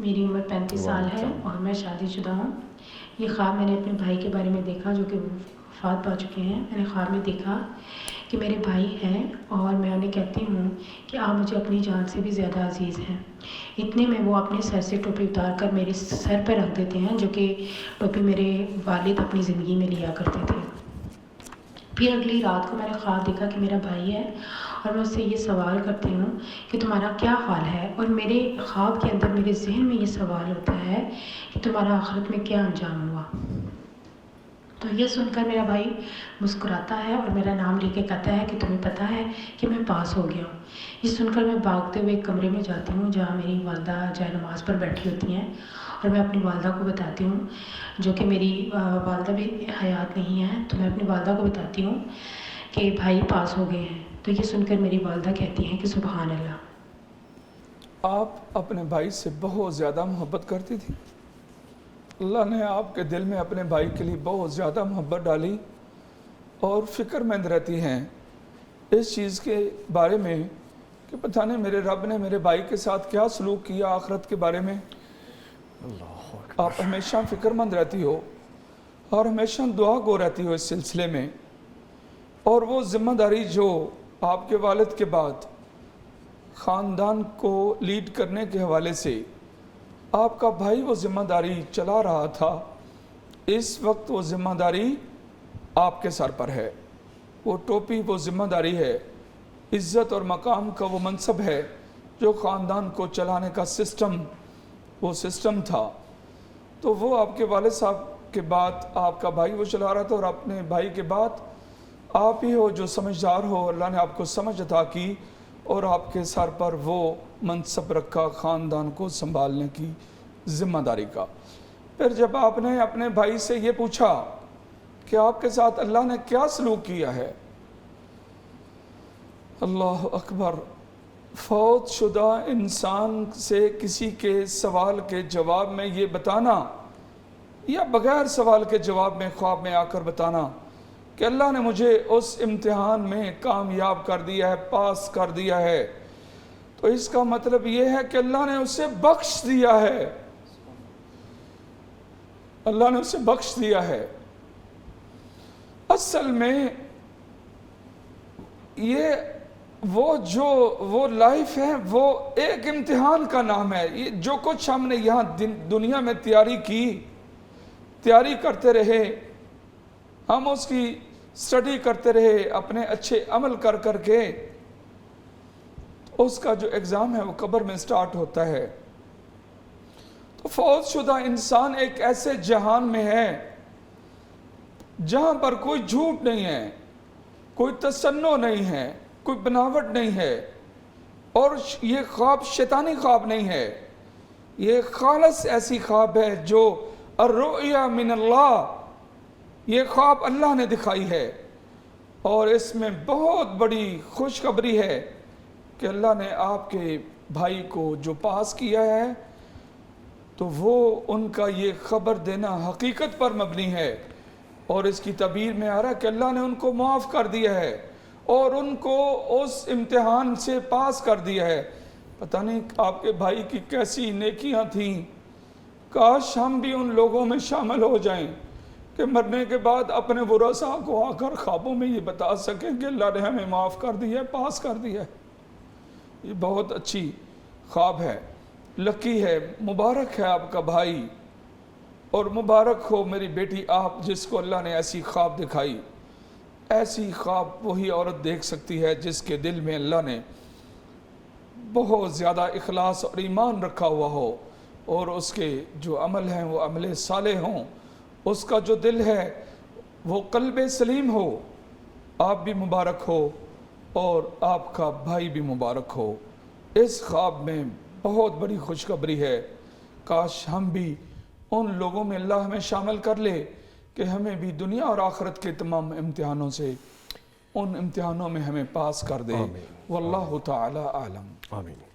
میری عمر 35 سال ہے اور میں شادی شدہ ہوں۔ یہ خواب میں نے اپنے بھائی کے بارے میں دیکھا جو کہ وفات پا چکے ہیں۔ میں نے خواب میں دیکھا کہ میرے بھائی ہیں اور میں انہیں کہتی ہوں کہ آپ مجھے اپنی جان سے بھی زیادہ عزیز ہیں۔ اتنے میں وہ اپنے سر سے ٹوپی اتار کر میرے سر پہ رکھ دیتے ہیں، جو کہ ٹوپی میرے والد اپنی زندگی میں لیا کرتے تھے۔ پھر اگلی رات کو میں نے خواب دیکھا کہ میرا بھائی ہے اور میں اس سے یہ سوال کرتی ہوں کہ تمہارا کیا حال ہے، اور میرے خواب کے اندر میرے ذہن میں یہ سوال ہوتا ہے کہ تمہارا آخرت میں کیا انجام ہوا۔ تو یہ سن کر میرا بھائی مسکراتا ہے اور میرا نام لے کے کہتا ہے کہ تمہیں پتہ ہے کہ میں پاس ہو گیا ہوں۔ یہ سن کر میں بھاگتے ہوئے ایک کمرے میں جاتی ہوں جہاں میری والدہ جائے نماز پر بیٹھی ہوتی ہیں، اور میں اپنی والدہ کو بتاتی ہوں، جو کہ میری والدہ بھی حیات نہیں ہے، تو میں اپنی والدہ کو بتاتی ہوں کہ بھائی پاس ہو گئے ہیں۔ تو یہ سن کر میری والدہ کہتی ہیں کہ سبحان اللہ۔ آپ اپنے بھائی سے بہت زیادہ محبت کرتی تھی۔ اللہ نے آپ کے دل میں اپنے بھائی کے لیے بہت زیادہ محبت ڈالی اور فکر مند رہتی ہیں اس چیز کے بارے میں کہ پتہ نہیں میرے رب نے میرے بھائی کے ساتھ کیا سلوک کیا آخرت کے بارے میں۔ آپ ہمیشہ فکر مند رہتی ہو اور ہمیشہ دعا گو رہتی ہو اس سلسلے میں، اور وہ ذمہ داری جو آپ کے والد کے بعد خاندان کو لیڈ کرنے کے حوالے سے آپ کا بھائی وہ ذمہ داری چلا رہا تھا، اس وقت وہ ذمہ داری آپ کے سر پر ہے۔ وہ ٹوپی وہ ذمہ داری ہے، عزت اور مقام کا وہ منصب ہے جو خاندان کو چلانے کا وہ سسٹم تھا، تو وہ آپ کے والد صاحب کے بعد آپ کا بھائی وہ چلا رہا تھا، اور اپنے بھائی کے بعد آپ ہی ہو جو سمجھدار ہو۔ اللہ نے آپ کو سمجھ عطا کی اور آپ کے سر پر وہ منصب رکھا خاندان کو سنبھالنے کی ذمہ داری کا۔ پھر جب آپ نے اپنے بھائی سے یہ پوچھا کہ آپ کے ساتھ اللہ نے کیا سلوک کیا ہے، اللہ اکبر، فوت شدہ انسان سے کسی کے سوال کے جواب میں یہ بتانا، یا بغیر سوال کے جواب میں خواب میں آ کر بتانا کہ اللہ نے مجھے اس امتحان میں کامیاب کر دیا ہے، پاس کر دیا ہے، تو اس کا مطلب یہ ہے کہ اللہ نے اسے بخش دیا ہے، اللہ نے اسے بخش دیا ہے۔ اصل میں یہ وہ لائف ہے، وہ ایک امتحان کا نام ہے۔ یہ جو کچھ ہم نے یہاں دنیا میں تیاری کرتے رہے، ہم اس کی سٹڈی کرتے رہے اپنے اچھے عمل کر کے، اس کا جو ایگزام ہے وہ قبر میں سٹارٹ ہوتا ہے۔ تو فوت شدہ انسان ایک ایسے جہان میں ہے جہاں پر کوئی جھوٹ نہیں ہے، کوئی تصنع نہیں ہے، کوئی بناوٹ نہیں ہے، اور یہ خواب شیطانی خواب نہیں ہے، یہ خالص ایسی خواب ہے جو الرؤیا من اللہ، یہ خواب اللہ نے دکھائی ہے، اور اس میں بہت بڑی خوشخبری ہے کہ اللہ نے آپ کے بھائی کو جو پاس کیا ہے، تو وہ ان کا یہ خبر دینا حقیقت پر مبنی ہے، اور اس کی تعبیر میں آ رہا ہے کہ اللہ نے ان کو معاف کر دیا ہے اور ان کو اس امتحان سے پاس کر دیا ہے۔ پتہ نہیں آپ کے بھائی کی کیسی نیکیاں تھیں، کاش ہم بھی ان لوگوں میں شامل ہو جائیں کہ مرنے کے بعد اپنے ورثاء کو آ کر خوابوں میں یہ بتا سکیں کہ اللہ نے ہمیں معاف کر دیا ہے، پاس کر دیا ہے۔ یہ بہت اچھی خواب ہے، لکی ہے، مبارک ہے آپ کا بھائی، اور مبارک ہو میری بیٹی آپ جس کو اللہ نے ایسی خواب دکھائی۔ ایسی خواب وہی عورت دیکھ سکتی ہے جس کے دل میں اللہ نے بہت زیادہ اخلاص اور ایمان رکھا ہوا ہو، اور اس کے جو عمل ہیں وہ عمل صالح ہوں، اس کا جو دل ہے وہ قلب سلیم ہو۔ آپ بھی مبارک ہو اور آپ کا بھائی بھی مبارک ہو۔ اس خواب میں بہت بڑی خوشخبری ہے، کاش ہم بھی ان لوگوں میں اللہ ہمیں شامل کر لے کہ ہمیں بھی دنیا اور آخرت کے تمام امتحانوں سے ان امتحانوں میں ہمیں پاس کر دے۔ واللہ تعالی عالم۔ آمین۔